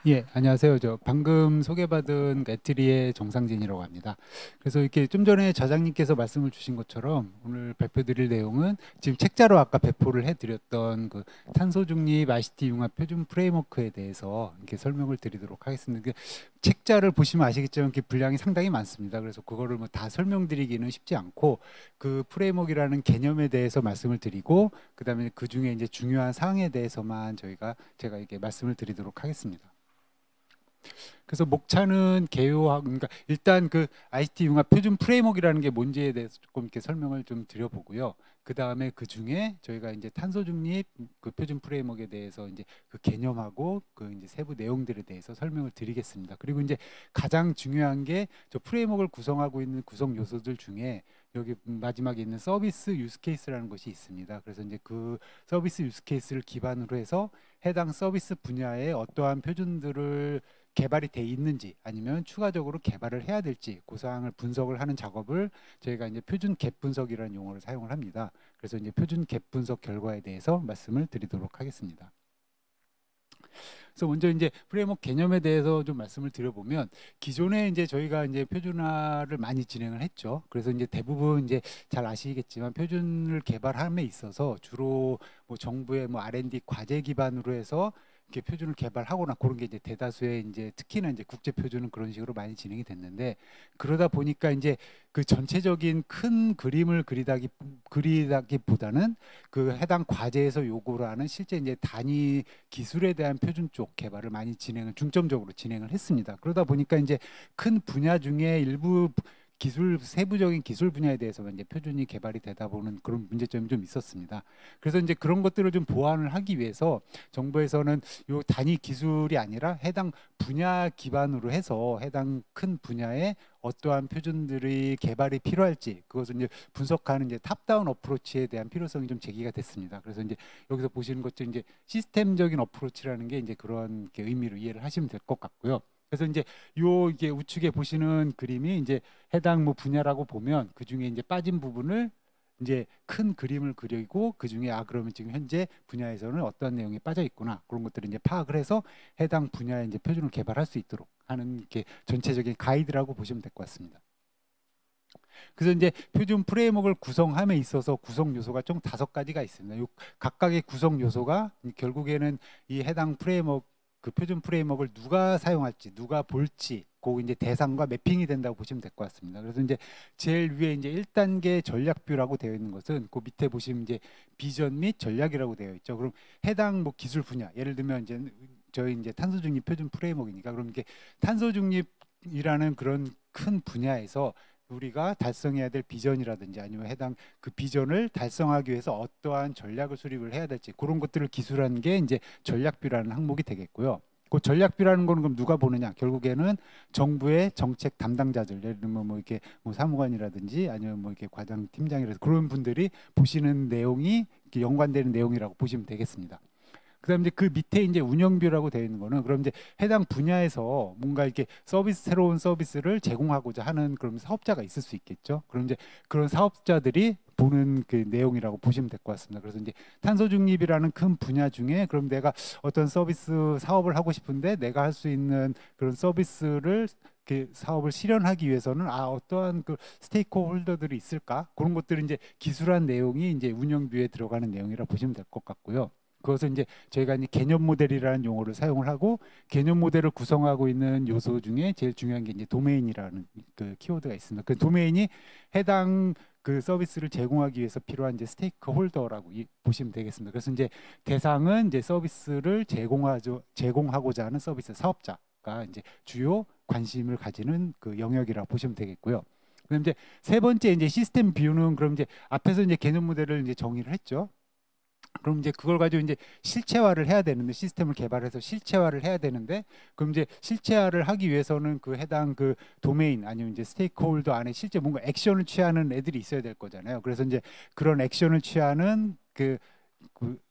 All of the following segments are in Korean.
예, 안녕하세요. 저 방금 소개받은 애트리의 정상진이라고 합니다. 그래서 이렇게 좀 전에 저장님께서 말씀을 주신 것처럼 오늘 발표드릴 내용은 지금 책자로 아까 배포를 해드렸던 그 탄소 중립 ICT 융합 표준 프레임워크에 대해서 이렇게 설명을 드리도록 하겠습니다. 책자를 보시면 아시겠지만 이렇게 분량이 상당히 많습니다. 그래서 그거를 뭐 다 설명드리기는 쉽지 않고 그 프레임워크라는 개념에 대해서 말씀을 드리고 그다음에 그 중에 이제 중요한 사항에 대해서만 제가 이렇게 말씀을 드리도록 하겠습니다. 그래서 목차는 개요하고 그러니까 일단 그 ICT 융합 표준 프레임워크라는 게 뭔지에 대해서 조금 이렇게 설명을 좀 드려보고요. 그 다음에 그 중에 저희가 이제 탄소 중립 그 표준 프레임워크에 대해서 이제 그 개념하고 그 이제 세부 내용들에 대해서 설명을 드리겠습니다. 그리고 이제 가장 중요한 게 저 프레임워크를 구성하고 있는 구성 요소들 중에 여기 마지막에 있는 서비스 유스 케이스라는 것이 있습니다. 그래서 이제 그 서비스 유스 케이스를 기반으로 해서 해당 서비스 분야에 어떠한 표준들을 개발이 돼 있는지 아니면 추가적으로 개발을 해야 될지 그 사항을 분석을 하는 작업을 저희가 이제 표준 갭 분석이라는 용어를 사용을 합니다. 그래서 이제 표준 갭 분석 결과에 대해서 말씀을 드리도록 하겠습니다. 그래서 먼저 이제 프레임워크 개념에 대해서 좀 말씀을 드려보면 기존에 이제 저희가 이제 표준화를 많이 진행을 했죠. 그래서 이제 대부분 이제 잘 아시겠지만 표준을 개발함에 있어서 주로 뭐 정부의 뭐 R&D 과제 기반으로 해서 이렇게 표준을 개발하거나 그런 게 이제 대다수의 이제 특히나 이제 국제 표준은 그런 식으로 많이 진행이 됐는데 그러다 보니까 이제 그 전체적인 큰 그림을 그리다기보다는 그 해당 과제에서 요구를 하는 실제 이제 단위 기술에 대한 표준 쪽 개발을 많이 중점적으로 진행을 했습니다. 그러다 보니까 이제 큰 분야 중에 일부 세부적인 기술 분야에 대해서만 이제 표준이 개발이 되다 보는 그런 문제점이 좀 있었습니다. 그래서 이제 그런 것들을 좀 보완을 하기 위해서 정부에서는 요 단위 기술이 아니라 해당 분야 기반으로 해서 해당 큰 분야에 어떠한 표준들이 개발이 필요할지 그것을 이제 분석하는 이제 탑다운 어프로치에 대한 필요성이 좀 제기가 됐습니다. 그래서 이제 여기서 보시는 것처럼 이제 시스템적인 어프로치라는 게 이제 그런 의미로 이해를 하시면 될 것 같고요. 그래서 이제 이게 우측에 보시는 그림이 이제 해당 뭐 분야라고 보면 그 중에 이제 빠진 부분을 이제 큰 그림을 그리고 그 중에 그러면 지금 현재 분야에서는 어떤 내용이 빠져 있구나 그런 것들을 이제 파악을 해서 해당 분야에 이제 표준을 개발할 수 있도록 하는 게 전체적인 가이드라고 보시면 될 것 같습니다. 그래서 이제 표준 프레임워크를 구성함에 있어서 구성 요소가 총 5가지가 있습니다. 요 각각의 구성 요소가 결국에는 이 해당 프레임워크 그 표준 프레임워크를 누가 사용할지 누가 볼지 그 이제 대상과 매핑이 된다고 보시면 될 것 같습니다. 그래서 이제 제일 위에 이제 1단계 전략뷰라고 되어 있는 것은 그 밑에 보시면 이제 비전 및 전략이라고 되어 있죠. 그럼 해당 뭐 기술 분야 예를 들면 이제 저희 이제 탄소 중립 표준 프레임워크니까 그럼 이게 탄소 중립이라는 그런 큰 분야에서 우리가 달성해야 될 비전이라든지 아니면 해당 그 비전을 달성하기 위해서 어떠한 전략을 수립을 해야 될지 그런 것들을 기술하는 게 이제 전략뷰라는 항목이 되겠고요. 그 전략뷰라는 거는 그럼 누가 보느냐? 결국에는 정부의 정책 담당자들, 예를 들면 뭐 이렇게 뭐 사무관이라든지 아니면 뭐 이렇게 과장팀장이라든지 그런 분들이 보시는 내용이 이렇게 연관되는 내용이라고 보시면 되겠습니다. 그다음에 이제 그 밑에 이제 운영비라고 되어 있는 거는 그럼 이제 해당 분야에서 뭔가 이렇게 새로운 서비스를 제공하고자 하는 그런 사업자가 있을 수 있겠죠. 그럼 이제 그런 사업자들이 보는 그 내용이라고 보시면 될 것 같습니다. 그래서 이제 탄소 중립이라는 큰 분야 중에 그럼 내가 어떤 서비스 사업을 하고 싶은데 내가 할 수 있는 그런 서비스를 그 사업을 실현하기 위해서는 어떠한 그 스테이크 홀더들이 있을까? 그런 것들은 이제 기술한 내용이 이제 운영비에 들어가는 내용이라 보시면 될 것 같고요. 그것은 이제 저희가 이제 개념 모델이라는 용어를 사용을 하고 개념 모델을 구성하고 있는 요소 중에 제일 중요한 게 이제 도메인이라는 그 키워드가 있습니다. 그 도메인이 해당 그 서비스를 제공하기 위해서 필요한 이제 스테이크 홀더라고 보시면 되겠습니다. 그래서 이제 대상은 이제 서비스를 제공하고자 하는 서비스 사업자가 이제 주요 관심을 가지는 그 영역이라고 보시면 되겠고요. 그럼 이제 세 번째 이제 시스템 뷰는 그럼 이제 앞에서 이제 개념 모델을 이제 정의를 했죠. 그럼 이제 그걸 가지고 이제 실체화를 해야 되는데 시스템을 개발해서 실체화를 해야 되는데 그럼 이제 실체화를 하기 위해서는 그 해당 그 도메인 아니면 이제 스테이크홀더 안에 실제 뭔가 액션을 취하는 애들이 있어야 될 거잖아요. 그래서 이제 그런 액션을 취하는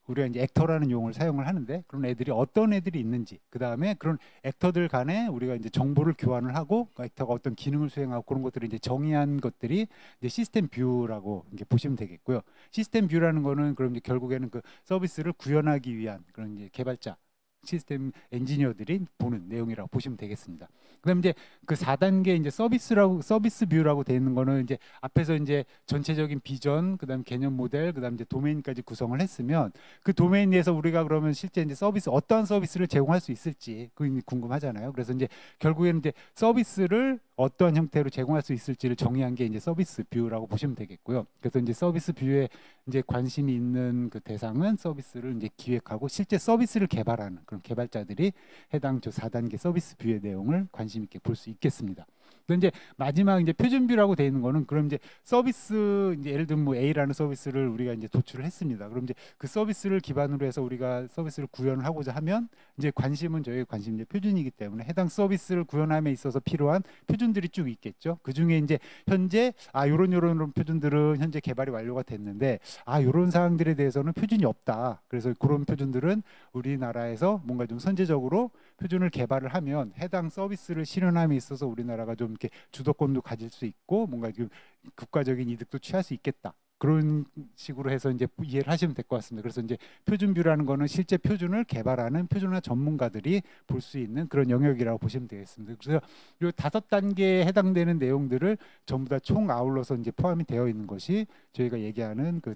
우리가 이제 액터라는 용어를 사용을 하는데 그런 애들이 어떤 애들이 있는지 그 다음에 그런 액터들 간에 우리가 이제 정보를 교환을 하고 그 액터가 어떤 기능을 수행하고 그런 것들을 이제 정의한 것들이 이제 시스템 뷰라고 이제 보시면 되겠고요. 시스템 뷰라는 거는 그럼 이제 결국에는 그 서비스를 구현하기 위한 그런 이제 개발자 시스템 엔지니어들이 보는 내용이라고 보시면 되겠습니다. 그다음 이제 그 4단계 이제 서비스 뷰라고 되어 있는 거는 이제 앞에서 이제 전체적인 비전, 그다음 개념 모델, 그다음 이제 도메인까지 구성을 했으면 그 도메인에서 우리가 그러면 실제 이제 서비스 어떠한 서비스를 제공할 수 있을지 그게 궁금하잖아요. 그래서 이제 결국에는 이제 서비스를 어떠한 형태로 제공할 수 있을지를 정의한 게 이제 서비스 뷰라고 보시면 되겠고요. 그래서 이제 서비스 뷰에 이제 관심이 있는 그 대상은 서비스를 이제 기획하고 실제 서비스를 개발하는 그런 개발자들이 해당 저 4단계 서비스 뷰의 내용을 관심 있게 볼 수 있겠습니다. 그런데 이제 마지막 이제 표준 뷰라고 되어 있는 거는 그럼 이제 서비스 이제 예를 들면 뭐 A라는 서비스를 우리가 이제 도출을 했습니다. 그럼 이제 그 서비스를 기반으로 해서 우리가 서비스를 구현을 하고자 하면 이제 관심은 저희 관심 이제 표준이기 때문에 해당 서비스를 구현함에 있어서 필요한 표준들이 쭉 있겠죠. 그 중에 이제 현재 요런 표준들은 현재 개발이 완료가 됐는데 요런 사항들에 대해서는 표준이 없다. 그래서 그런 표준들은 우리나라에서 뭔가 좀 선제적으로 표준을 개발을 하면 해당 서비스를 실현함에 있어서 우리나라가 좀 이렇게 주도권도 가질 수 있고 뭔가 좀 국가적인 이득도 취할 수 있겠다. 그런 식으로 해서 이제 이해를 하시면 될 것 같습니다. 그래서 이제 표준뷰라는 거는 실제 표준을 개발하는 표준화 전문가들이 볼 수 있는 그런 영역이라고 보시면 되겠습니다. 그래서 이 5단계에 해당되는 내용들을 전부 다 총 아울러서 이제 포함이 되어 있는 것이 저희가 얘기하는 그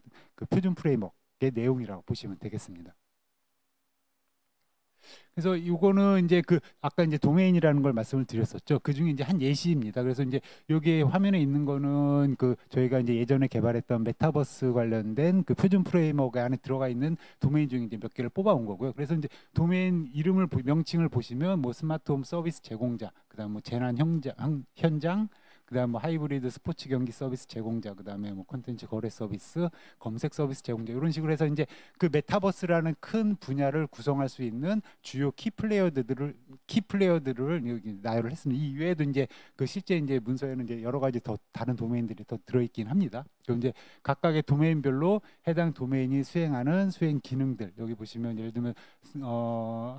표준 프레임워크의 내용이라고 보시면 되겠습니다. 그래서 이거는 이제 그 아까 이제 도메인이라는 걸 말씀을 드렸었죠. 그 중에 이제 한 예시입니다. 그래서 이제 여기 화면에 있는 거는 그 저희가 이제 예전에 개발했던 메타버스 관련된 그 표준 프레임워크 안에 들어가 있는 도메인 중에 이제 몇 개를 뽑아온 거고요. 그래서 이제 도메인 이름을 명칭을 보시면 뭐 스마트홈 서비스 제공자, 그다음 뭐 재난 현장, 그다음 뭐 하이브리드 스포츠 경기 서비스 제공자, 그다음에 뭐 콘텐츠 거래 서비스, 검색 서비스 제공자 이런 식으로 해서 이제 그 메타버스라는 큰 분야를 구성할 수 있는 주요 키 플레이어들을 여기 나열을 했습니다. 이 외에도 이제 그 실제 이제 문서에는 이제 여러 가지 더 다른 도메인들이 더 들어있긴 합니다. 그럼 이제 각각의 도메인별로 해당 도메인이 수행하는 수행 기능들 여기 보시면 예를 들면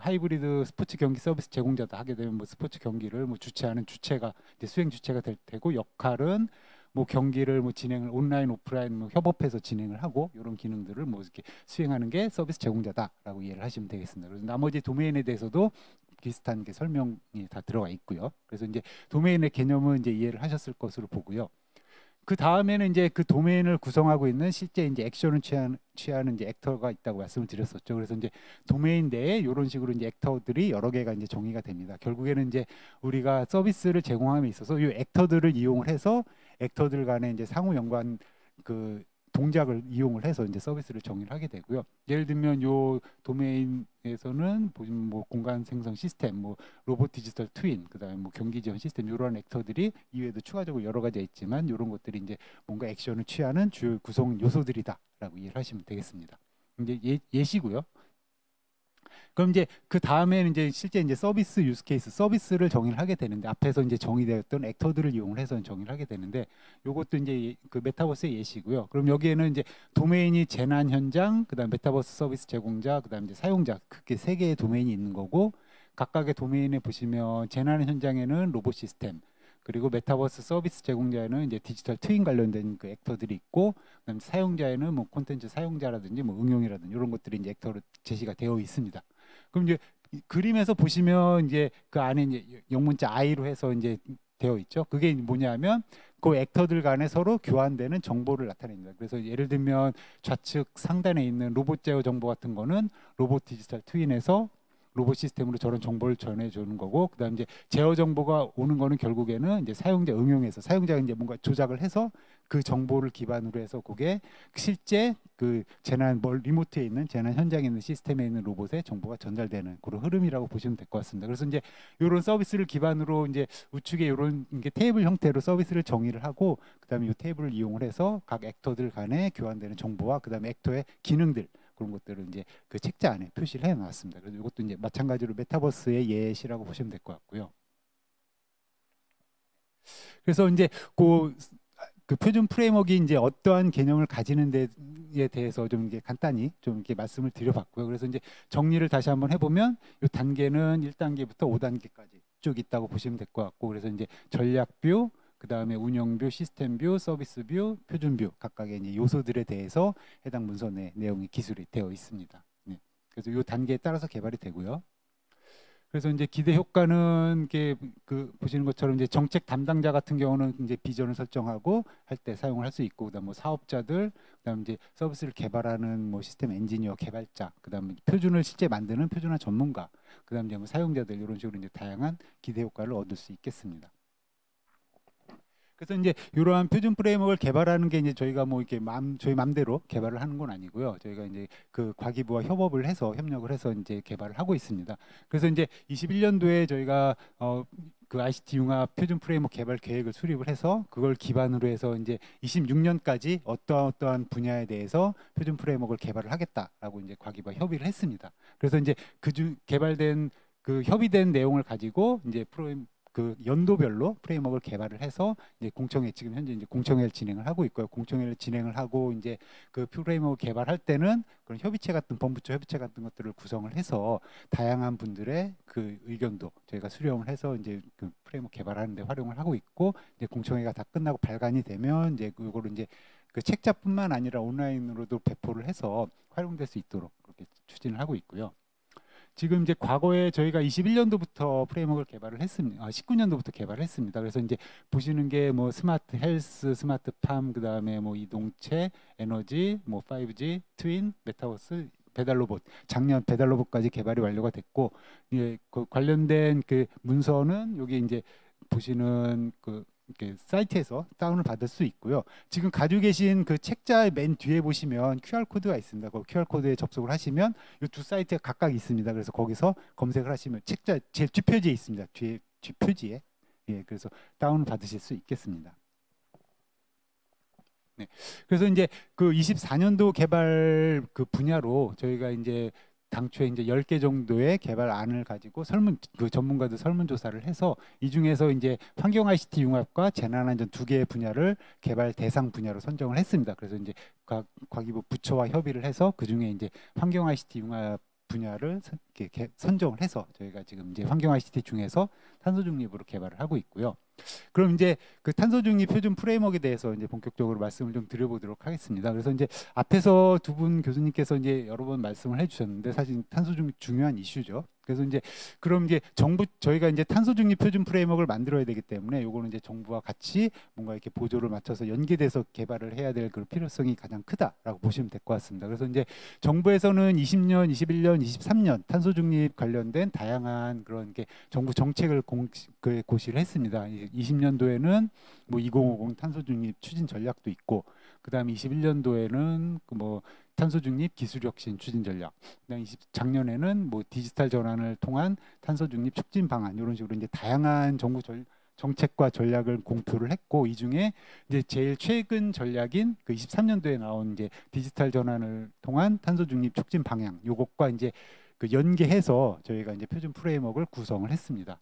하이브리드 스포츠 경기 서비스 제공자다 하게 되면 뭐 스포츠 경기를 뭐 주최하는 주체가 이제 수행 주체가 될 테고 역할은 뭐 경기를 뭐 진행을 온라인 오프라인 뭐 협업해서 진행을 하고 이런 기능들을 뭐 이렇게 수행하는 게 서비스 제공자다라고 이해를 하시면 되겠습니다. 그래서 나머지 도메인에 대해서도 비슷한 게 설명이 다 들어가 있고요. 그래서 이제 도메인의 개념은 이제 이해를 하셨을 것으로 보고요. 그 다음에는 이제 그 도메인을 구성하고 있는 실제 이제 액션을 취하는 이제 액터가 있다고 말씀을 드렸었죠. 그래서 이제 도메인 내에 이런 식으로 이제 액터들이 여러 개가 이제 정의가 됩니다. 결국에는 이제 우리가 서비스를 제공함에 있어서 이 액터들을 이용을 해서 액터들 간의 이제 상호 연관 그 동작을 이용을 해서 이제 서비스를 정의를 하게 되고요. 예를 들면 요 도메인에서는 보시면 뭐 공간 생성 시스템, 뭐 로봇 디지털 트윈, 그다음에 뭐 경기 지원 시스템 이런 액터들이 이외에도 추가적으로 여러 가지가 있지만 이런 것들이 이제 뭔가 액션을 취하는 주요 구성 요소들이다라고 이해를 하시면 되겠습니다. 이제 예시고요. 그럼 이제 그 다음에는 이제 실제 이제 서비스 유스 케이스 서비스를 정의를 하게 되는데 앞에서 이제 정의되었던 액터들을 이용을 해서 정의를 하게 되는데 요것도 이제 그 메타버스의 예시고요. 그럼 여기에는 이제 도메인이 재난 현장, 그다음 메타버스 서비스 제공자, 그다음 이제 사용자 그렇게 세 개의 도메인이 있는 거고 각각의 도메인에 보시면 재난 현장에는 로봇 시스템 그리고 메타버스 서비스 제공자에는 이제 디지털 트윈 관련된 그 액터들이 있고 그다음 사용자에는 뭐 콘텐츠 사용자라든지 뭐 응용이라든지 이런 것들이 이제 액터로 제시가 되어 있습니다. 그럼 이제 그림에서 보시면 이제 그 안에 이제 영문자 I로 해서 이제 되어 있죠. 그게 뭐냐면 그 액터들 간에 서로 교환되는 정보를 나타냅니다. 그래서 예를 들면 좌측 상단에 있는 로봇 제어 정보 같은 거는 로봇 디지털 트윈에서 로봇 시스템으로 저런 정보를 전해주는 거고, 그다음 이제 제어 정보가 오는 거는 결국에는 이제 사용자 응용해서 사용자가 이제 뭔가 조작을 해서 그 정보를 기반으로 해서 그게 실제 그 재난 리모트에 있는 재난 현장에 있는 시스템에 있는 로봇에 정보가 전달되는 그런 흐름이라고 보시면 될 것 같습니다. 그래서 이제 이런 서비스를 기반으로 이제 우측에 이런 게 테이블 형태로 서비스를 정의를 하고, 그다음에 이 테이블을 이용을 해서 각 액터들 간에 교환되는 정보와 그다음에 액터의 기능들 그런 것들을 이제 그 책자 안에 표시를 해놨습니다. 그래서 이것도 이제 마찬가지로 메타버스의 예시라고 보시면 될 것 같고요. 그래서 이제 그 표준 프레임워크가 이제 어떠한 개념을 가지는 데에 대해서 좀 이게 간단히 좀 이렇게 말씀을 드려봤고요. 그래서 이제 정리를 다시 한번 해보면 이 단계는 1단계부터 5단계까지 쭉 있다고 보시면 될 것 같고, 그래서 이제 전략뷰, 그 다음에 운영뷰, 시스템뷰, 서비스뷰, 표준뷰 각각의 이제 요소들에 대해서 해당 문서 내 내용이 기술이 되어 있습니다. 네. 그래서 이 단계에 따라서 개발이 되고요. 그래서 이제 기대 효과는 이게 그 보시는 것처럼 이제 정책 담당자 같은 경우는 이제 비전을 설정하고 할 때 사용을 할 수 있고, 그다음 뭐 사업자들, 그다음 이제 서비스를 개발하는 뭐 시스템 엔지니어, 개발자, 그다음 표준을 실제 만드는 표준화 전문가, 그다음 이제 뭐 사용자들 이런 식으로 이제 다양한 기대 효과를 얻을 수 있겠습니다. 그래서 이제 이러한 표준 프레임워크를 개발하는 게 이제 저희가 뭐 이렇게 저희 맘대로 개발을 하는 건 아니고요. 저희가 이제 그 과기부와 협력을 해서 이제 개발을 하고 있습니다. 그래서 이제 21년도에 저희가 그 ICT 융합 표준 프레임워크 개발 계획을 수립을 해서 그걸 기반으로 해서 이제 26년까지 어떠한 분야에 대해서 표준 프레임워크를 개발을 하겠다라고 이제 과기부와 협의를 했습니다. 그래서 이제 개발된 그 협의된 내용을 가지고 이제 그 연도별로 프레임워크를 개발을 해서 이제 공청회, 지금 현재 이제 공청회를 진행을 하고 있고요. 공청회를 진행을 하고 이제 그 프레임워크 개발할 때는 그런 협의체 같은 범부처 협의체 같은 것들을 구성을 해서 다양한 분들의 그 의견도 저희가 수렴을 해서 이제 그 프레임워크 개발하는 데 활용을 하고 있고, 이제 공청회가 다 끝나고 발간이 되면 이제 그거를 이제 그 책자뿐만 아니라 온라인으로도 배포를 해서 활용될 수 있도록 그렇게 추진을 하고 있고요. 지금 이제 과거에 저희가 21년도부터 프레임워크를 개발을 했습니다. 19년도부터 개발을 했습니다. 그래서 이제 보시는 게 뭐 스마트 헬스, 스마트 팜, 그다음에 뭐 이동체, 에너지, 뭐 5G, 트윈, 메타버스, 배달 로봇, 작년 배달 로봇까지 개발이 완료가 됐고, 예, 그 관련된 그 문서는 여기 이제 보시는 그 이렇게 사이트에서 다운을 받을 수 있고요. 지금 가지고 계신 그 책자의 맨 뒤에 보시면 QR 코드가 있습니다. 그 QR 코드에 접속을 하시면 이 두 사이트가 각각 있습니다. 그래서 거기서 검색을 하시면 책자 제일 뒷표지에 있습니다. 뒤에 뒷표지에. 예, 그래서 다운 받으실 수 있겠습니다. 네. 그래서 이제 그 24년도 개발 그 분야로 저희가 이제 당초에 이제 10개 정도의 개발안을 가지고 그 전문가들 설문조사를 해서 이 중에서 이제 환경 ICT 융합과 재난안전 두 개의 분야를 개발 대상 분야로 선정을 했습니다. 그래서 이제 과기부 부처와 협의를 해서 그 중에 이제 환경 ICT 융합 분야를 선정을 해서 저희가 지금 이제 환경 ICT 중에서 탄소 중립으로 개발을 하고 있고요. 그럼 이제 그 탄소 중립 표준 프레임워크에 대해서 이제 본격적으로 말씀을 좀 드려보도록 하겠습니다. 그래서 이제 앞에서 두 분 교수님께서 이제 여러 번 말씀을 해주셨는데 사실 탄소 중립 중요한 이슈죠. 그래서 이제 그럼 이제 저희가 이제 탄소 중립 표준 프레임워크를 만들어야 되기 때문에 요거는 이제 정부와 같이 뭔가 이렇게 보조를 맞춰서 연계돼서 개발을 해야 될 그 필요성이 가장 크다라고 보시면 될 것 같습니다. 그래서 이제 정부에서는 20년, 21년, 23년 탄소 중립 관련된 다양한 그런 게 정부 정책을 고시를 했습니다. 20년도에는 뭐 2050 탄소 중립 추진 전략도 있고, 그다음에 21년도에는 그 뭐 탄소 중립 기술 혁신 추진 전략, 그다음 작년에는 뭐 디지털 전환을 통한 탄소 중립 촉진 방안 이런 식으로 이제 다양한 정부 정책과 전략을 공표를 했고, 이 중에 이제 제일 최근 전략인 그 23년도에 나온 이제 디지털 전환을 통한 탄소 중립 촉진 방향 요것과 이제 그 연계해서 저희가 이제 표준 프레임워크를 구성을 했습니다.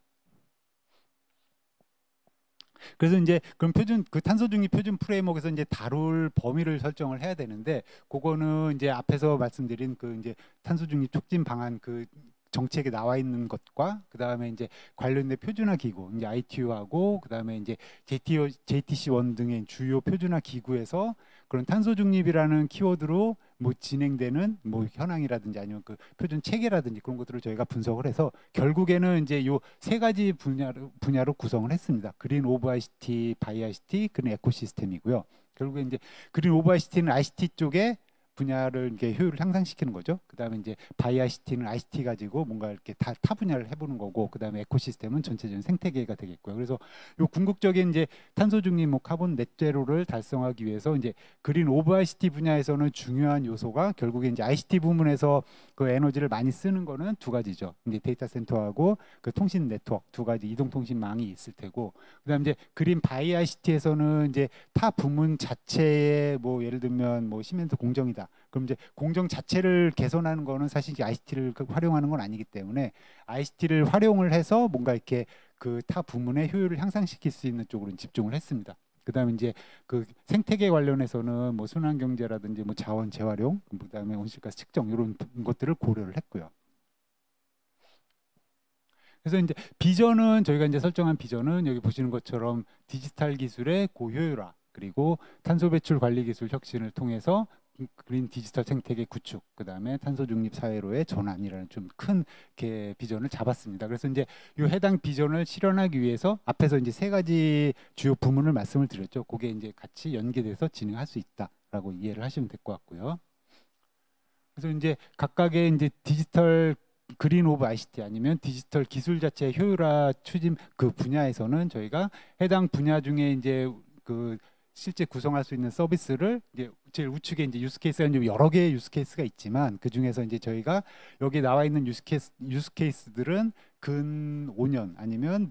그래서 이제 그럼 그 탄소 중립 표준 프레임워크에서 이제 다룰 범위를 설정을 해야 되는데, 그거는 이제 앞에서 말씀드린 그 이제 탄소 중립 촉진 방안 그 정책에 나와 있는 것과 그다음에 이제 관련된 표준화 기구, 이제 ITU하고 그다음에 이제 JTC1 등의 주요 표준화 기구에서 그런 탄소 중립이라는 키워드로 뭐 진행되는 뭐 현황이라든지 아니면 그 표준 체계라든지 그런 것들을 저희가 분석을 해서 결국에는 이제 요 세 가지 분야로 구성을 했습니다. 그린 오브 ICT, 바이 ICT, 그린 에코시스템이고요. 결국에 이제 그린 오브 ICT는 ICT 쪽에 분야를 이렇게 효율을 향상시키는 거죠. 그다음에 이제 바이 ICT는 ICT 가지고 뭔가 이렇게 타 분야를 해보는 거고, 그다음에 에코시스템은 전체적인 생태계가 되겠고요. 그래서 요 궁극적인 이제 탄소 중립, 뭐 카본 넷제로를 달성하기 위해서 이제 그린 오브 ICT 분야에서는 중요한 요소가 결국에 이제 ICT 부문에서 그 에너지를 많이 쓰는 거는 두 가지죠. 이제 데이터 센터하고 그 통신 네트워크 두 가지 이동통신망이 있을 테고, 그다음에 이제 그린 바이 ICT에서는 이제 타 부문 자체에 뭐 예를 들면 뭐 시멘트 공정이다. 그럼 이제 공정 자체를 개선하는 거는 사실 ICT를 활용하는 건 아니기 때문에 ICT를 활용을 해서 뭔가 이렇게 그 타 부문의 효율을 향상시킬 수 있는 쪽으로 집중을 했습니다. 그다음에 이제 그 생태계 관련해서는 뭐 순환 경제라든지 뭐 자원 재활용, 그다음에 온실가스 측정 이런 것들을 고려를 했고요. 그래서 이제 비전은 저희가 이제 설정한 비전은 여기 보시는 것처럼 디지털 기술의 고효율화, 그리고 탄소 배출 관리 기술 혁신을 통해서 그린 디지털 생태계 구축, 그다음에 탄소 중립 사회로의 전환이라는 좀 큰 비전을 잡았습니다. 그래서 이제 이 해당 비전을 실현하기 위해서 앞에서 이제 세 가지 주요 부문을 말씀을 드렸죠. 그게 이제 같이 연계돼서 진행할 수 있다라고 이해를 하시면 될 것 같고요. 그래서 이제 각각의 이제 디지털 그린 오브 ICT 아니면 디지털 기술 자체의 효율화 추진 그 분야에서는 저희가 해당 분야 중에 이제 그 실제 구성할 수 있는 서비스를 이제 제일 우측에 이제 유스케이스가 이제 여러 개의 유스케이스가 있지만 그 중에서 이제 저희가 여기 나와 있는 유스케이스들은 근 5년 아니면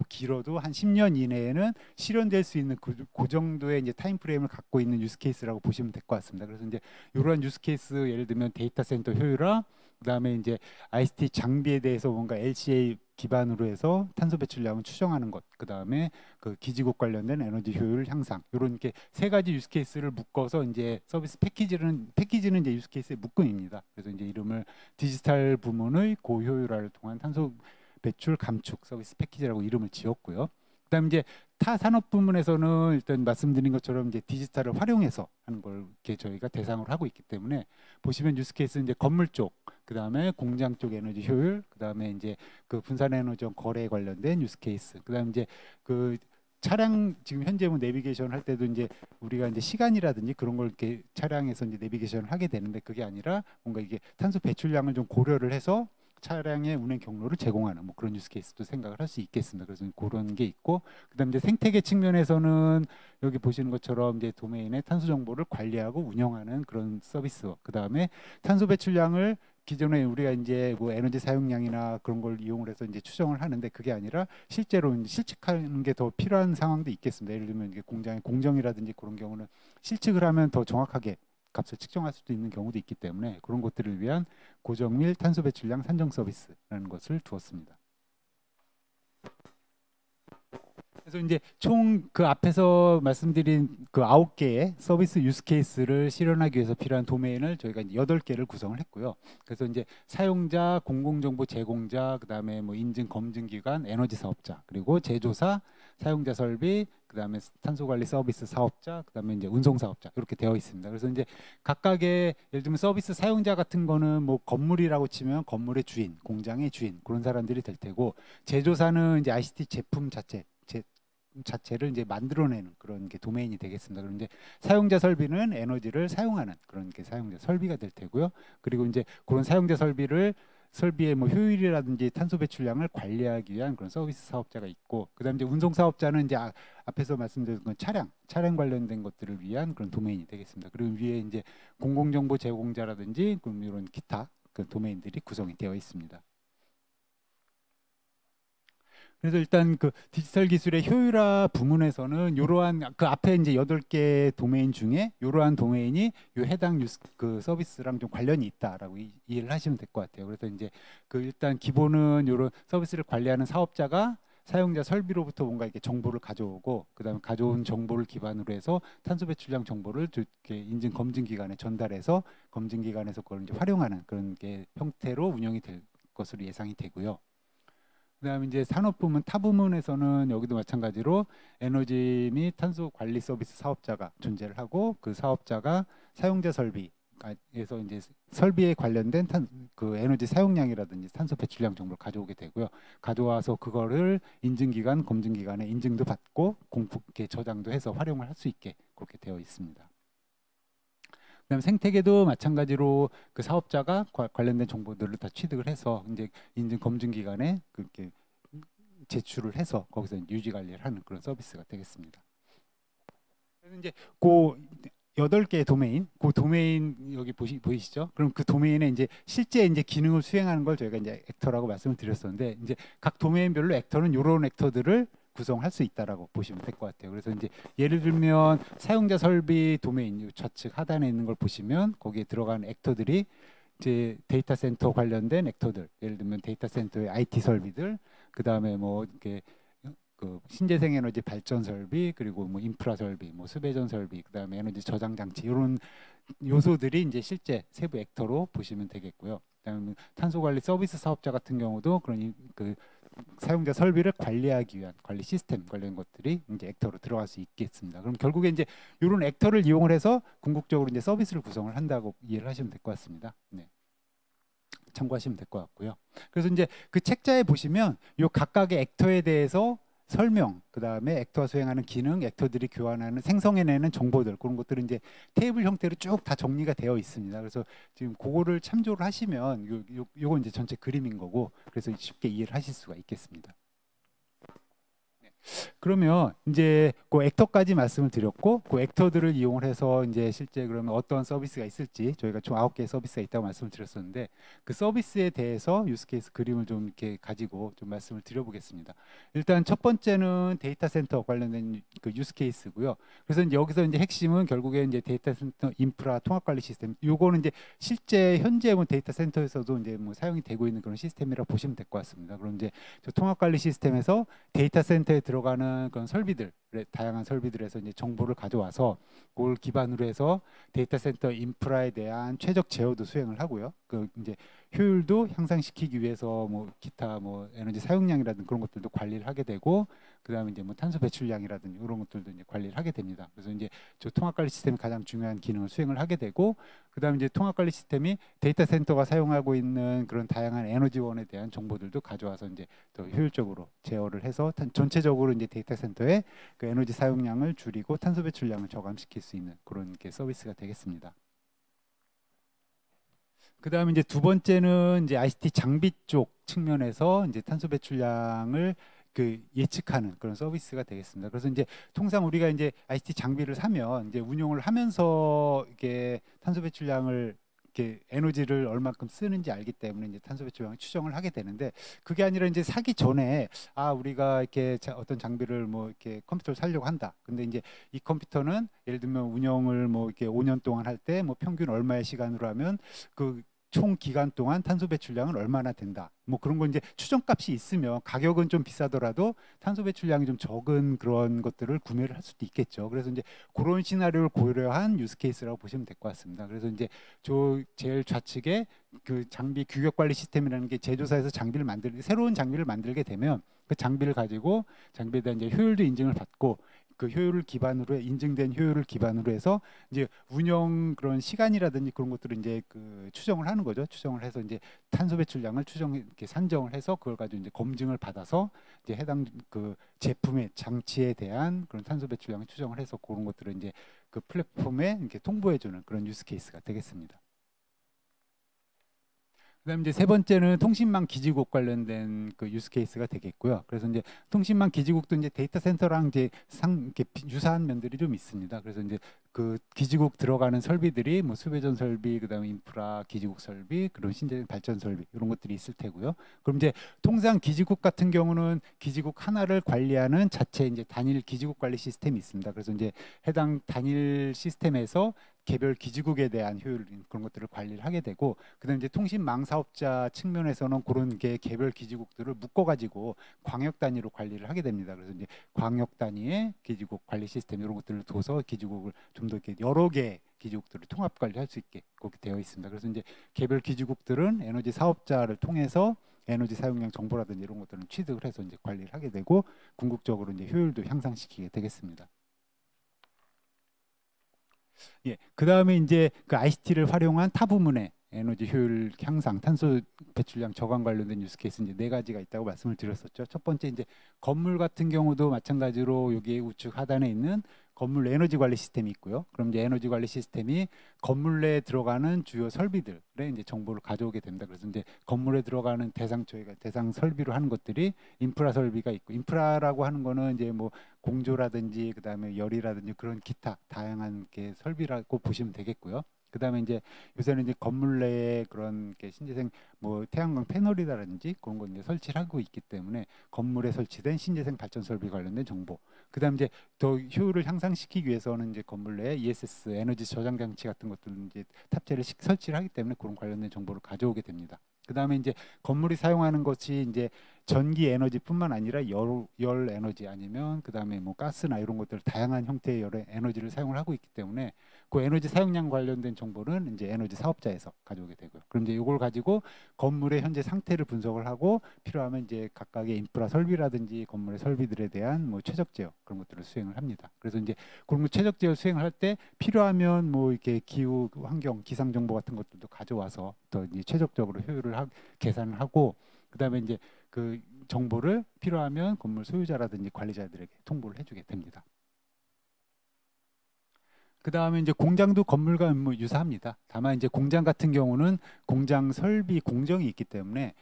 길어도 한 10년 이내에는 실현될 수 있는 그 정도의 이제 타임 프레임을 갖고 있는 유스케이스라고 보시면 될 것 같습니다. 그래서 이제 이러한 유스케이스 예를 들면 데이터 센터 효율화, 그다음에 이제 ICT 장비에 대해서 뭔가 LCA 기반으로 해서 탄소 배출량을 추정하는 것, 그다음에 그 기지국 관련된 에너지 효율 향상, 이런 게 세 가지 유스케이스를 묶어서 이제 서비스 패키지는 이제 유스케이스의 묶음입니다. 그래서 이제 이름을 디지털 부문의 고효율화를 통한 탄소 배출 감축 서비스 패키지라고 이름을 지었고요. 그다음 이제 타 산업 부문에서는 일단 말씀드린 것처럼 이제 디지털을 활용해서 하는 걸 이렇게 저희가 대상으로 하고 있기 때문에 보시면 유스케이스 이제 건물 쪽, 그다음에 공장 쪽 에너지 효율, 그다음에 이제 그 분산 에너지 거래에 관련된 유스케이스, 그다음 이제 그 차량 지금 현재 뭐 내비게이션 할 때도 이제 우리가 이제 시간이라든지 그런 걸 이렇게 차량에서 이제 내비게이션을 하게 되는데 그게 아니라 뭔가 이게 탄소 배출량을 좀 고려를 해서 차량의 운행 경로를 제공하는 뭐 그런 유스케이스도 생각을 할 수 있겠습니다. 그래서 그런 게 있고, 그다음에 이제 생태계 측면에서는 여기 보시는 것처럼 이제 도메인의 탄소 정보를 관리하고 운영하는 그런 서비스, 그다음에 탄소 배출량을 기존에 우리가 이제 뭐 에너지 사용량이나 그런 걸 이용을 해서 이제 추정을 하는데 그게 아니라 실제로 이제 실측하는 게 더 필요한 상황도 있겠습니다. 예를 들면 이게 공장의 공정이라든지 그런 경우는 실측을 하면 더 정확하게 값을 측정할 수도 있는 경우도 있기 때문에 그런 것들을 위한 고정밀 탄소 배출량 산정 서비스라는 것을 두었습니다. 그래서 이제 총 그 앞에서 말씀드린 그 9개의 서비스 유스 케이스를 실현하기 위해서 필요한 도메인을 저희가 이제 8개를 구성을 했고요. 그래서 이제 사용자, 공공정보 제공자, 그다음에 뭐 인증 검증 기관, 에너지 사업자, 그리고 제조사, 사용자 설비, 그다음에 탄소 관리 서비스 사업자, 그다음에 이제 운송 사업자 이렇게 되어 있습니다. 그래서 이제 각각의 예를 들면 서비스 사용자 같은 거는 뭐 건물이라고 치면 건물의 주인, 공장의 주인 그런 사람들이 될 테고, 제조사는 이제 ICT 제품 자체를 이제 만들어내는 그런 게 도메인이 되겠습니다. 그런데 사용자 설비는 에너지를 사용하는 그런 게 사용자 설비가 될 테고요. 그리고 이제 그런 사용자 설비의 뭐 효율이라든지 탄소 배출량을 관리하기 위한 그런 서비스 사업자가 있고, 그다음에 이제 운송 사업자는 이제 앞에서 말씀드린 건 차량 관련된 것들을 위한 그런 도메인이 되겠습니다. 그리고 위에 이제 공공정보 제공자라든지 그런 이런 기타 그 도메인들이 구성이 되어 있습니다. 그래서 일단 그 디지털 기술의 효율화 부문에서는 이러한 그 앞에 이제 8개 도메인 중에 이러한 도메인이 요 해당 그 서비스랑 좀 관련이 있다라고 이해를 하시면 될 것 같아요. 그래서 이제 그 일단 기본은 이런 서비스를 관리하는 사업자가 사용자 설비로부터 뭔가 이렇게 정보를 가져오고, 그다음에 가져온 정보를 기반으로 해서 탄소 배출량 정보를 이렇게 인증 검증 기관에 전달해서 검증 기관에서 그걸 이제 활용하는 그런 게 형태로 운영이 될 것으로 예상이 되고요. 그다음에 이제 산업 부문 타 부문에서는 여기도 마찬가지로 에너지 및 탄소 관리 서비스 사업자가 존재를 하고, 그 사업자가 사용자 설비에서 이제 설비에 관련된 그 에너지 사용량이라든지 탄소 배출량 정보를 가져오게 되고요. 가져와서 그거를 인증기관, 검증기관에 인증도 받고 공표께 저장도 해서 활용을 할 수 있게 그렇게 되어 있습니다. 그다음 생태계도 마찬가지로 그 사업자가 관련된 정보들을 다 취득을 해서 이제 인증 검증 기관에 그렇게 제출을 해서 거기서 유지 관리를 하는 그런 서비스가 되겠습니다. 그래서 이제 그 8개의 도메인, 그 도메인 여기 보이시죠? 그럼 그 도메인에 이제 실제 이제 기능을 수행하는 걸 저희가 이제 액터라고 말씀을 드렸었는데, 이제 각 도메인별로 액터는 이런 액터들을 구성할 수 있다라고 보시면 될 것 같아요. 그래서 이제 예를 들면 사용자 설비 도메인 좌측 하단에 있는 걸 보시면 거기에 들어간 액터들이 이제 데이터 센터 관련된 액터들, 예를 들면 데이터 센터의 IT 설비들, 그 다음에 뭐 이렇게 그 신재생 에너지 발전 설비, 그리고 뭐 인프라 설비, 뭐 수배전 설비, 그 다음에 에너지 저장 장치 이런 요소들이 이제 실제 세부 액터로 보시면 되겠고요. 그다음에 탄소 관리 서비스 사업자 같은 경우도 그런 그 사용자 설비를 관리하기 위한 관리 시스템 관련 것들이 이제 액터로 들어갈 수 있겠습니다. 그럼 결국에 이제 이런 액터를 이용을 해서 궁극적으로 이제 서비스를 구성을 한다고 이해를 하시면 될 것 같습니다. 네. 참고하시면 될 것 같고요. 그래서 이제 그 책자에 보시면 요 각각의 액터에 대해서 설명, 그 다음에 액터가 수행하는 기능, 액터들이 교환하는 생성해내는 정보들 그런 것들은 이제 테이블 형태로 쭉 다 정리가 되어 있습니다. 그래서 지금 그거를 참조를 하시면 요건 이제 전체 그림인 거고 그래서 쉽게 이해를 하실 수가 있겠습니다. 그러면 이제 그 액터까지 말씀을 드렸고 그 액터들을 이용을 해서 이제 실제 그러면 어떤 서비스가 있을지 저희가 총 9개의 서비스가 있다고 말씀을 드렸었는데 그 서비스에 대해서 유스케이스 그림을 좀 이렇게 가지고 좀 말씀을 드려보겠습니다. 일단 첫 번째는 데이터 센터 관련된 그 유스케이스고요. 그래서 이제 여기서 이제 핵심은 결국에 이제 데이터 센터 인프라 통합 관리 시스템. 요거는 이제 실제 현재 뭐 데이터 센터에서도 이제 뭐 사용이 되고 있는 그런 시스템이라고 보시면 될 것 같습니다. 그럼 이제 저 통합 관리 시스템에서 데이터 센터에 들어가는 그런 설비들, 다양한 설비들에서 이제 정보를 가져와서 그걸 기반으로 해서 데이터 센터 인프라에 대한 최적 제어도 수행을 하고요. 그 이제 효율도 향상시키기 위해서 뭐 기타 뭐 에너지 사용량이라든지 그런 것들도 관리를 하게 되고 그다음에 이제 뭐 탄소 배출량이라든지 이런 것들도 이제 관리를 하게 됩니다. 그래서 이제 저 통합 관리 시스템이 가장 중요한 기능을 수행을 하게 되고 그다음에 이제 통합 관리 시스템이 데이터 센터가 사용하고 있는 그런 다양한 에너지원에 대한 정보들도 가져와서 이제 더 효율적으로 제어를 해서 전체적으로 이제 데이터 센터의 그 에너지 사용량을 줄이고 탄소 배출량을 저감시킬 수 있는 그런 게 서비스가 되겠습니다. 그다음에 이제 두 번째는 이제 ICT 장비 쪽 측면에서 이제 탄소 배출량을 그 예측하는 그런 서비스가 되겠습니다. 그래서 이제 통상 우리가 이제 ICT 장비를 사면 이제 운용을 하면서 이게 탄소 배출량을 이렇게 에너지를 얼마큼 쓰는지 알기 때문에 이제 탄소 배출량을 추정을 하게 되는데 그게 아니라 이제 사기 전에 아 우리가 이렇게 어떤 장비를 뭐 이렇게 컴퓨터를 사려고 한다. 근데 이제 이 컴퓨터는 예를 들면 운영을 뭐 이렇게 5년 동안 할 때 뭐 평균 얼마의 시간으로 하면 그 총 기간 동안 탄소 배출량은 얼마나 된다. 뭐 그런 거 이제 추정값이 있으면 가격은 좀 비싸더라도 탄소 배출량이 좀 적은 그런 것들을 구매를 할 수도 있겠죠. 그래서 이제 그런 시나리오를 고려한 유스 케이스라고 보시면 될 것 같습니다. 그래서 이제 저 제일 좌측에 그 장비 규격 관리 시스템이라는 게 제조사에서 장비를 새로운 장비를 만들게 되면 그 장비를 가지고 장비에 대한 이제 효율도 인증을 받고 그 효율을 기반으로 인증된 효율을 기반으로 해서 이제 운영 그런 시간이라든지 그런 것들을 이제 그 추정을 하는 거죠. 추정을 해서 이제 탄소 배출량을 이렇게 산정을 해서 그걸 가지고 이제 검증을 받아서 이제 해당 그 제품의 장치에 대한 그런 탄소 배출량을 추정을 해서 그런 것들을 이제 그 플랫폼에 이렇게 통보해주는 그런 유스 케이스가 되겠습니다. 그다음 이제 세 번째는 통신망 기지국 관련된 그 유스 케이스가 되겠고요. 그래서 이제 통신망 기지국도 이제 데이터 센터랑 이제 이렇게 유사한 면들이 좀 있습니다. 그래서 이제 그 기지국 들어가는 설비들이 뭐 수배전 설비, 그다음에 인프라 기지국 설비, 그런 신재생 발전 설비 이런 것들이 있을 테고요. 그럼 이제 통상 기지국 같은 경우는 기지국 하나를 관리하는 자체 이제 단일 기지국 관리 시스템이 있습니다. 그래서 이제 해당 단일 시스템에서 개별 기지국에 대한 효율 그런 것들을 관리를 하게 되고 그다음에 이제 통신망 사업자 측면에서는 그런 게 개별 기지국들을 묶어 가지고 광역 단위로 관리를 하게 됩니다. 그래서 이제 광역 단위의 기지국 관리 시스템 이런 것들을 둬서 기지국을 좀 더 이렇게 여러 개 기지국들을 통합 관리할 수 있게 그렇게 되어 있습니다. 그래서 이제 개별 기지국들은 에너지 사업자를 통해서 에너지 사용량 정보라든지 이런 것들은 취득을 해서 이제 관리를 하게 되고 궁극적으로 이제 효율도 향상시키게 되겠습니다. 예, 그 다음에 이제 그 ICT를 활용한 타 부문의 에너지 효율 향상, 탄소 배출량 저감 관련된 유스 케이스 이제 네 가지가 있다고 말씀을 드렸었죠. 첫 번째 이제 건물 같은 경우도 마찬가지로 여기 우측 하단에 있는 건물 에너지 관리 시스템이 있고요. 그럼 이제 에너지 관리 시스템이 건물 내에 들어가는 주요 설비들의 이제 정보를 가져오게 됩니다. 그래서 이제 건물에 들어가는 저희가 대상 설비로 하는 것들이 인프라 설비가 있고 인프라라고 하는 거는 이제 뭐 공조라든지 그다음에 열이라든지 그런 기타 다양한 게 설비라고 보시면 되겠고요. 그다음에 이제 요새는 이제 건물 내에 그런 게 신재생 뭐 태양광 패널이라든지 그런 거 이제 설치를 하고 있기 때문에 건물에 설치된 신재생 발전 설비 관련된 정보. 그다음 이제 더 효율을 향상시키기 위해서는 이제 건물 내에 ESS 에너지 저장 장치 같은 것들 이제 탑재를 설치를 하기 때문에 그런 관련된 정보를 가져오게 됩니다. 그다음에 이제 건물이 사용하는 것이 이제 전기 에너지뿐만 아니라 열 에너지 아니면 그다음에 뭐 가스나 이런 것들 다양한 형태의 열 에너지를 사용을 하고 있기 때문에 그 에너지 사용량 관련된 정보는 이제 에너지 사업자에서 가져오게 되고요. 그럼 이제 이걸 가지고 건물의 현재 상태를 분석을 하고 필요하면 이제 각각의 인프라 설비라든지 건물의 설비들에 대한 뭐 최적 제어 그런 것들을 수행을 합니다. 그래서 이제 그런 거 최적 제어 수행을 할 때 필요하면 뭐 이렇게 기후 환경 기상 정보 같은 것들도 가져와서 더 이제 최적적으로 효율을 계산을 하고 그다음에 이제 그 정보를 필요하면 건물 소유자라든지 관리자들에게 통보를 해주게 됩니다. 그 다음에 이제 공장도 건물과 뭐 유사합니다. 다만 이제 공장 같은 경우는 공장 설비 공정이 있기 때문에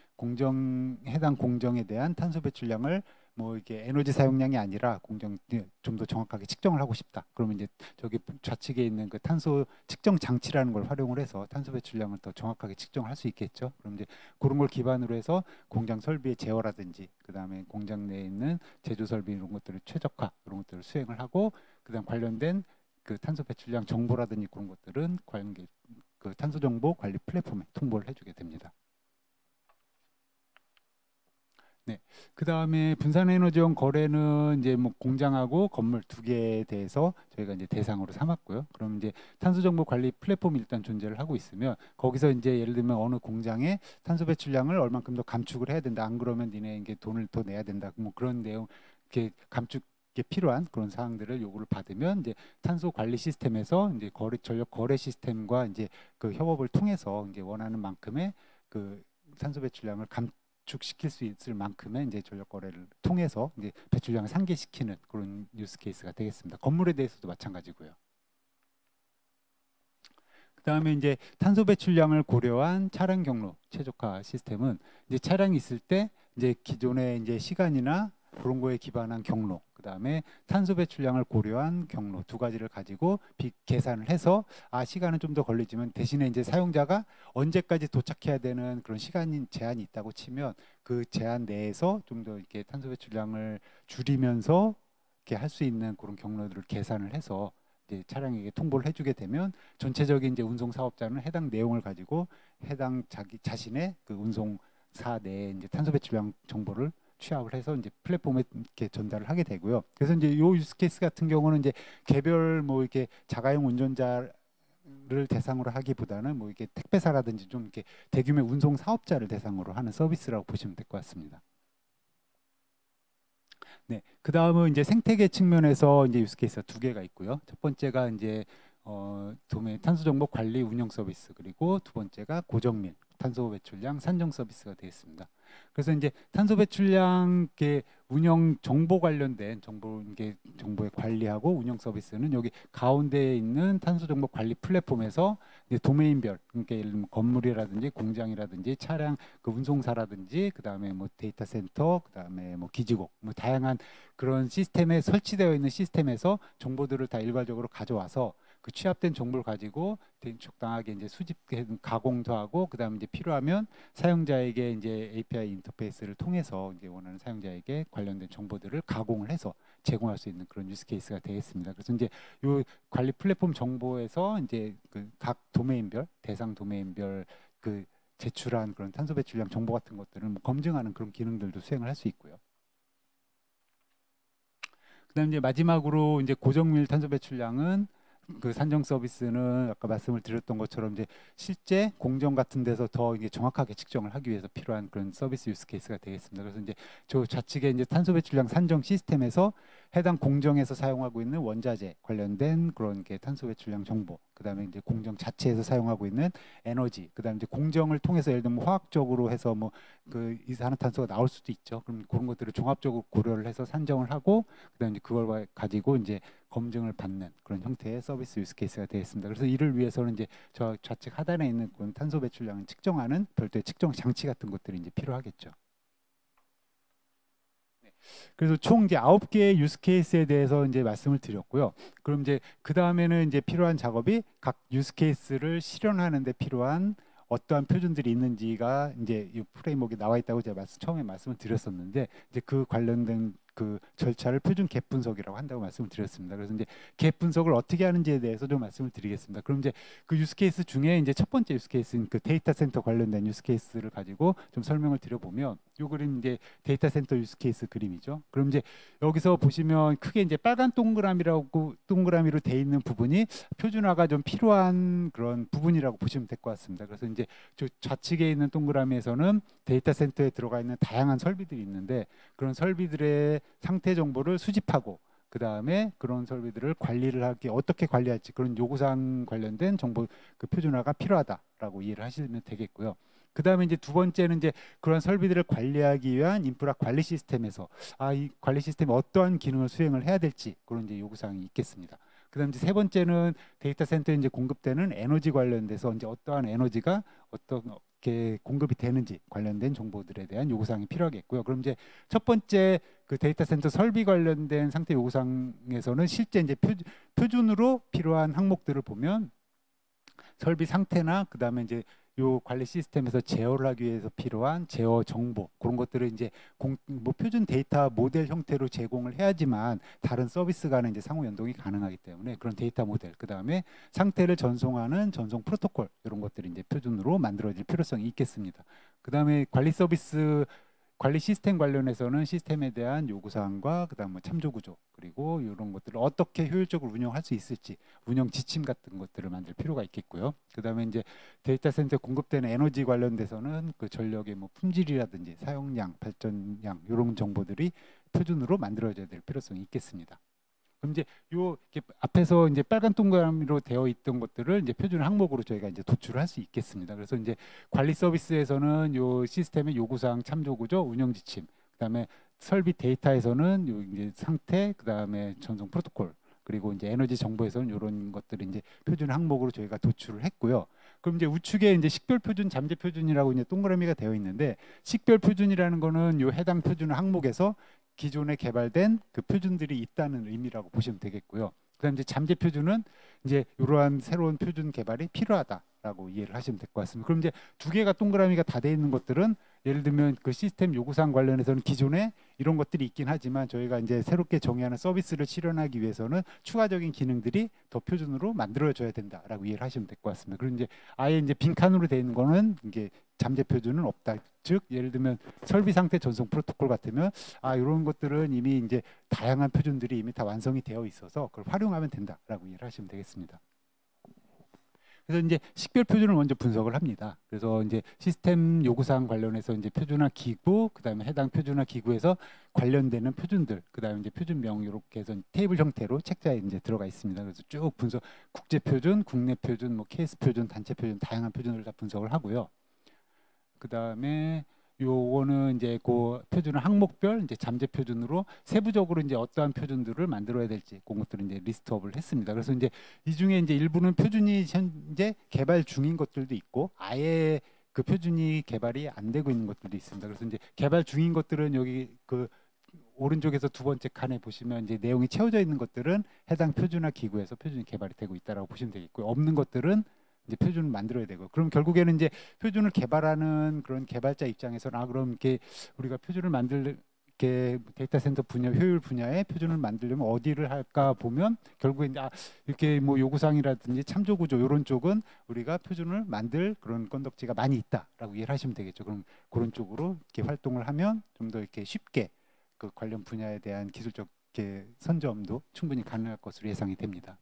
해당 공정에 대한 탄소 배출량을 뭐 이게 에너지 사용량이 아니라 공정 좀 더 정확하게 측정을 하고 싶다. 그러면 이제 저기 좌측에 있는 그 탄소 측정 장치라는 걸 활용을 해서 탄소 배출량을 더 정확하게 측정을 할 수 있겠죠. 그럼 이제 그런 걸 기반으로 해서 공장 설비의 제어라든지 그다음에 공장 내에 있는 제조 설비 이런 것들을 최적화 이런 것들을 수행을 하고 그다음 관련된 그 탄소 배출량 정보라든지 그런 것들은 그 탄소 정보 관리 플랫폼에 통보를 해주게 됩니다. 네, 그 다음에 분산 에너지원 거래는 이제 뭐 공장하고 건물 두 개에 대해서 저희가 이제 대상으로 삼았고요. 그럼 이제 탄소 정보 관리 플랫폼이 일단 존재를 하고 있으면 거기서 이제 예를 들면 어느 공장에 탄소 배출량을 얼만큼 더 감축을 해야 된다. 안 그러면 니네 이게 돈을 더 내야 된다. 뭐 그런 내용 이렇게 감축에 필요한 그런 사항들을 요구를 받으면 이제 탄소 관리 시스템에서 이제 전력 거래 시스템과 이제 그 협업을 통해서 이제 원하는 만큼의 그 탄소 배출량을 감축시킬 수 있을 만큼의 이제 전력 거래를 통해서 이제 배출량을 상계시키는 그런 유스 케이스가 되겠습니다. 건물에 대해서도 마찬가지고요. 그다음에 이제 탄소 배출량을 고려한 차량 경로 최적화 시스템은 이제 차량이 있을 때 이제 기존의 이제 시간이나 그런 거에 기반한 경로, 그다음에 탄소 배출량을 고려한 경로 두 가지를 가지고 계산을 해서 시간은 좀 더 걸리지만 대신에 이제 사용자가 언제까지 도착해야 되는 그런 시간 제한이 있다고 치면 그 제한 내에서 좀 더 이렇게 탄소 배출량을 줄이면서 이렇게 할 수 있는 그런 경로들을 계산을 해서 이제 차량에게 통보를 해주게 되면 전체적인 이제 운송 사업자는 해당 내용을 가지고 해당 자신의 그 운송사 내에 이제 탄소 배출량 정보를 취합을 해서 이제 플랫폼에 이렇게 전달을 하게 되고요. 그래서 이제 요 유스 케이스 같은 경우는 이제 개별 뭐 이렇게 자가용 운전자를 대상으로 하기보다는 뭐 이렇게 택배사라든지 좀 이렇게 대규모 운송 사업자를 대상으로 하는 서비스라고 보시면 될 것 같습니다. 네, 그 다음은 이제 생태계 측면에서 이제 유스 케이스가 두 개가 있고요. 첫 번째가 이제 도메 탄소 정보 관리 운영 서비스 그리고 두 번째가 고정밀 탄소 배출량 산정 서비스가 되겠습니다. 그래서 이제 탄소 배출량 운영 정보 관련된 정보의 관리하고 운영 서비스는 여기 가운데에 있는 탄소 정보 관리 플랫폼에서 이제 도메인별 그러니까 예를 들면 건물이라든지 공장이라든지 차량 그 운송사라든지 그다음에 뭐 데이터 센터 그다음에 뭐 기지국 뭐 다양한 그런 시스템에 설치되어 있는 시스템에서 정보들을 다 일괄적으로 가져와서 그 취합된 정보를 가지고 적당하게 이제 가공도 하고 그다음에 이제 필요하면 사용자에게 이제 API 인터페이스를 통해서 이제 원하는 사용자에게 관련된 정보들을 가공을 해서 제공할 수 있는 그런 유스 케이스가 되겠습니다. 그래서 이제 요 관리 플랫폼 정보에서 이제 그 각 도메인별 대상 도메인별 그 제출한 그런 탄소 배출량 정보 같은 것들을 뭐 검증하는 그런 기능들도 수행을 할 수 있고요. 그다음 이제 마지막으로 이제 고정밀 탄소 배출량은 그 산정 서비스는 아까 말씀을 드렸던 것처럼 이제 실제 공정 같은 데서 더 이게 정확하게 측정을 하기 위해서 필요한 그런 서비스 유스 케이스가 되겠습니다. 그래서 이제 저 좌측에 이제 탄소 배출량 산정 시스템에서 해당 공정에서 사용하고 있는 원자재 관련된 그런 게 탄소 배출량 정보, 그다음에 이제 공정 자체에서 사용하고 있는 에너지, 그다음에 이제 공정을 통해서 예를 들면 화학적으로 해서 뭐 그 이산화탄소가 나올 수도 있죠. 그럼 그런 것들을 종합적으로 고려를 해서 산정을 하고 그다음에 이제 그걸 가지고 이제 검증을 받는 그런 형태의 서비스 유스 케이스가 되겠습니다. 그래서 이를 위해서는 이제 저 좌측 하단에 있는 그런 탄소 배출량을 측정하는 별도의 측정 장치 같은 것들이 이제 필요하겠죠. 그래서 총 이제 9개의 유스 케이스에 대해서 이제 말씀을 드렸고요. 그럼 이제 그 다음에는 이제 필요한 작업이 각 유스 케이스를 실현하는 데 필요한 어떠한 표준들이 있는지가 이제 이 프레임워크에 나와 있다고 제가 처음에 말씀을 드렸었는데 이제 그 관련된 그 절차를 표준 갭 분석이라고 한다고 말씀을 드렸습니다. 그래서 이제 갭 분석을 어떻게 하는지에 대해서 좀 말씀을 드리겠습니다. 그럼 이제 그 유스 케이스 중에 이제 첫 번째 유스 케이스인 그 데이터 센터 관련된 유스 케이스를 가지고 좀 설명을 드려보면, 요 그림 이제 데이터 센터 유스 케이스 그림이죠. 그럼 이제 여기서 보시면 크게 이제 빨간 동그라미로 돼 있는 부분이 표준화가 좀 필요한 그런 부분이라고 보시면 될 것 같습니다. 그래서 이제 저 좌측에 있는 동그라미에서는 데이터 센터에 들어가 있는 다양한 설비들이 있는데, 그런 설비들의 상태 정보를 수집하고 그 다음에 그런 설비들을 관리를 하기, 어떻게 관리할지 그런 요구사항 관련된 정보 그 표준화가 필요하다라고 이해를 하시면 되겠고요. 그 다음에 이제 두 번째는 이제 그런 설비들을 관리하기 위한 인프라 관리 시스템에서 이 관리 시스템이 어떠한 기능을 수행을 해야 될지 그런 이제 요구사항이 있겠습니다. 그다음 이제 세 번째는 데이터 센터에 이제 공급되는 에너지 관련돼서 이제 어떠한 에너지가 어떻게 공급이 되는지 관련된 정보들에 대한 요구사항이 필요하겠고요. 그럼 이제 첫 번째 그 데이터 센터 설비 관련된 상태 요구사항에서는 실제 이제 표준으로 필요한 항목들을 보면 설비 상태나 그다음에 이제 요 관리 시스템에서 제어를 하기 위해서 필요한 제어 정보, 그런 것들을 이제 뭐 표준 데이터 모델 형태로 제공을 해야지만 다른 서비스 간의 이제 상호 연동이 가능하기 때문에 그런 데이터 모델, 그다음에 상태를 전송하는 전송 프로토콜, 이런 것들이 이제 표준으로 만들어질 필요성이 있겠습니다. 그다음에 관리 시스템 관련해서는 시스템에 대한 요구사항과 그다음 뭐 참조 구조, 그리고 이런 것들을 어떻게 효율적으로 운영할 수 있을지 운영 지침 같은 것들을 만들 필요가 있겠고요. 그다음에 이제 데이터 센터에 공급되는 에너지 관련돼서는 그 전력의 뭐 품질이라든지 사용량, 발전량, 이런 정보들이 표준으로 만들어져야 될 필요성이 있겠습니다. 그럼 이제 요 이렇게 앞에서 이제 빨간 동그라미로 되어 있던 것들을 이제 표준 항목으로 저희가 이제 도출을 할 수 있겠습니다. 그래서 이제 관리 서비스에서는 요 시스템의 요구사항, 참조 구조, 운영 지침, 그다음에 설비 데이터에서는 요 이제 상태, 그다음에 전송 프로토콜, 그리고 이제 에너지 정보에서는 이런 것들이 이제 표준 항목으로 저희가 도출을 했고요. 그럼 이제 우측에 이제 식별 표준, 잠재 표준이라고 이제 동그라미가 되어 있는데, 식별 표준이라는 거는 요 해당 표준 항목에서 기존에 개발된 그 표준들이 있다는 의미라고 보시면 되겠고요. 그다음 이제 잠재 표준은 이제 이러한 새로운 표준 개발이 필요하다라고 이해를 하시면 될 것 같습니다. 그럼 이제 두 개가 동그라미가 다 돼 있는 것들은 예를 들면 그 시스템 요구사항 관련해서는 기존에 이런 것들이 있긴 하지만 저희가 이제 새롭게 정의하는 서비스를 실현하기 위해서는 추가적인 기능들이 더 표준으로 만들어져야 된다라고 이해를 하시면 될 것 같습니다. 그리고 이제 아예 이제 빈칸으로 돼 있는 거는 이게 잠재 표준은 없다. 즉 예를 들면 설비 상태 전송 프로토콜 같으면 이런 것들은 이미 이제 다양한 표준들이 이미 다 완성이 되어 있어서 그걸 활용하면 된다라고 이해를 하시면 되겠습니다. 그래서 이제 식별 표준을 먼저 분석을 합니다. 그래서 이제 시스템 요구사항 관련해서 이제 표준화 기구, 그다음에 해당 표준화 기구에서 관련되는 표준들, 그다음에 이제 표준명, 이렇게 해서 테이블 형태로 책자에 이제 들어가 있습니다. 그래서 쭉 분석, 국제 표준, 국내 표준, 뭐 케이스 표준, 단체 표준, 다양한 표준을 다 분석을 하고요. 그다음에 요거는 이제 그 표준을 항목별 이제 잠재 표준으로 세부적으로 이제 어떠한 표준들을 만들어야 될지 그런 것들을 이제 리스트업을 했습니다. 그래서 이제 이 중에 이제 일부는 표준이 현재 개발 중인 것들도 있고 아예 그 표준이 개발이 안 되고 있는 것들도 있습니다. 그래서 이제 개발 중인 것들은 여기 그 오른쪽에서 두 번째 칸에 보시면 이제 내용이 채워져 있는 것들은 해당 표준화 기구에서 표준이 개발이 되고 있다라고 보시면 되겠고요. 없는 것들은 이제 표준을 만들어야 되고, 그럼 결국에는 이제 표준을 개발하는 그런 개발자 입장에서는 그럼 이렇게 우리가 표준을 이렇게 데이터 센터 분야, 효율 분야에 표준을 만들려면 어디를 할까 보면 결국에 이제 이렇게 뭐 요구사항이라든지 참조 구조 이런 쪽은 우리가 표준을 만들 그런 건덕지가 많이 있다라고 이해를 하시면 되겠죠. 그럼 그런 쪽으로 이렇게 활동을 하면 좀 더 이렇게 쉽게 그 관련 분야에 대한 기술적 선점도 충분히 가능할 것으로 예상이 됩니다.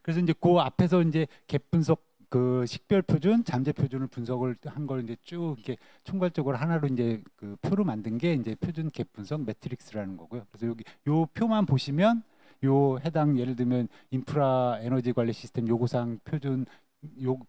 그래서 이제 그 앞에서 이제 갭 분석 그 식별 표준, 잠재 표준을 분석을 한 걸 이제 쭉 이렇게 총괄적으로 하나로 이제 그 표로 만든 게 이제 표준 갭 분석 매트릭스라는 거고요. 그래서 여기 요 표만 보시면 요 해당 예를 들면 인프라 에너지 관리 시스템 요구사항 표준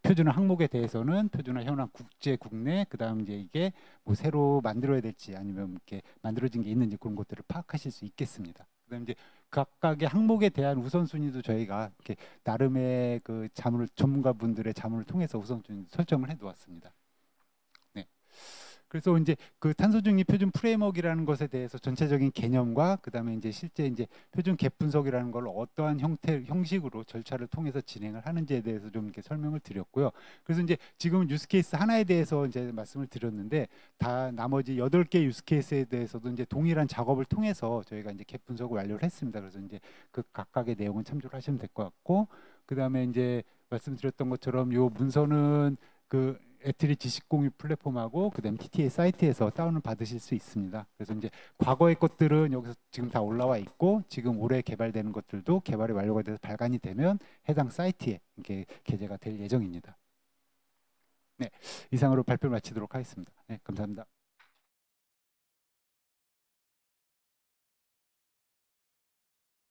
표준 항목에 대해서는 표준화 현황 국제 국내, 그다음 이제 이게 뭐 새로 만들어야 될지 아니면 이렇게 만들어진 게 있는지 그런 것들을 파악하실 수 있겠습니다. 그다음 이제 각각의 항목에 대한 우선순위도 저희가 이렇게 나름의 그 전문가분들의 자문을 통해서 우선순위 설정을 해 놓았습니다. 네. 그래서 이제 그 탄소 중립 표준 프레임워크라는 것에 대해서 전체적인 개념과 그다음에 이제 실제 이제 표준 갭 분석이라는 걸 어떠한 형식으로 절차를 통해서 진행을 하는지에 대해서 좀 이렇게 설명을 드렸고요. 그래서 이제 지금 유스케이스 하나에 대해서 이제 말씀을 드렸는데 다 나머지 8개 유스케이스에 대해서도 이제 동일한 작업을 통해서 저희가 이제 갭 분석을 완료를 했습니다. 그래서 이제 그 각각의 내용은 참조를 하시면 될 것 같고, 그다음에 이제 말씀드렸던 것처럼 요 문서는 그 애트리 지식 공유 플랫폼하고 그다음 TTA 사이트에서 다운을 받으실 수 있습니다. 그래서 이제 과거의 것들은 여기서 지금 다 올라와 있고, 지금 올해 개발되는 것들도 개발이 완료가 돼서 발간이 되면 해당 사이트에 이렇게 게재가 될 예정입니다. 네, 이상으로 발표를 마치도록 하겠습니다. 네, 감사합니다.